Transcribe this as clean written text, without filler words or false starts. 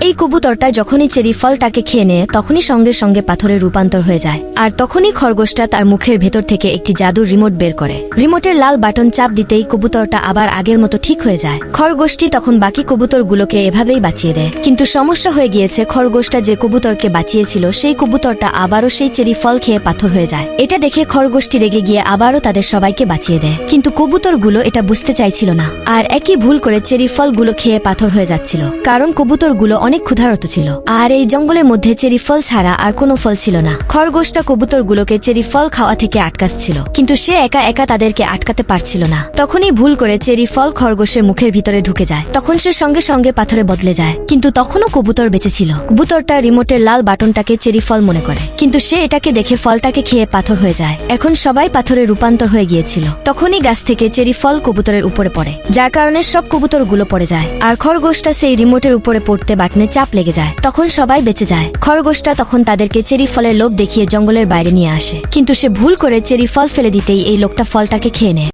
এই কবুতরটা যখনই চেরি ফলটাকে খেয়ে নেয় তখনই সঙ্গে সঙ্গে পাথরে রূপান্তর হয়ে যায়। আর তখনই খরগোশটা তার মুখের ভেতর থেকে একটি জাদুর রিমোট বের করে। রিমোটের লাল বাটন চাপ দিতেই কবুতরটা আবার আগের মতো ঠিক হয়ে যায়। খরগোশটি তখন বাকি কবুতরগুলোকে এভাবেই বাঁচিয়ে দেয়। কিন্তু সমস্যা হয়ে গিয়েছে, খরগোশটা যে কবুতরকে বাঁচিয়েছিল সেই কবুতরটা আবারও সেই চেরি ফল খেয়ে পাথর হয়ে যায়। এটা দেখে খরগোশটি রেগে গিয়ে আবারও তাদের সবাইকে বাঁচিয়ে দেয়। কিন্তু কবুতরগুলো এটা বুঝতে চাইছিল না, আর একই ভুল করে চেরি ফলগুলো খেয়ে পাথর হয়ে যাচ্ছিল, কারণ কবুতরগুলো অনেক ক্ষুধার্ত ছিল। আর এই জঙ্গলের মধ্যে চেরি ফল ছাড়া আর কোনো ফল ছিল না। খরগোশটা কবুতরগুলোকে চেরি ফল খাওয়া থেকে আটকাচ্ছিল, কিন্তু সে একা একা তাদেরকে আটকাতে পারছিল না। তখনই ভুল করে চেরি ফল খরগোশের মুখের ভিতরে ঢুকে যায়। তখন সে সঙ্গে সঙ্গে পাথরে বদলে যায়, কিন্তু তখনও কবুতর বেঁচে ছিল। কবুতরটা রিমোটের লাল বাটনটাকে চেরি ফল মনে করে, কিন্তু সে এটাকে দেখে ফলটাকে খেয়ে পাথর হয়ে যায়। এখন সবাই পাথরে রূপান্তর হয়ে গিয়েছিল। তখনই গাছ থেকে চেরি ফল কবুতরের উপরে পড়ে, যার কারণে সব কবুতরগুলো পড়ে যায়। আর খরগোশটা সেই রিমোটের উপরে পড়তে বাটনে চাপ লেগে যায়। তখন সবাই বেঁচে যায়। খরগোশটা তখন তাদেরকে চেরি ফলের লোভ দেখিয়ে জঙ্গলের বাইরে নিয়ে আসে, কিন্তু সে ভুল করে চেরি ফল ফেলে দিতেই এই লোকটা ফলটাকে খেয়ে নেয়।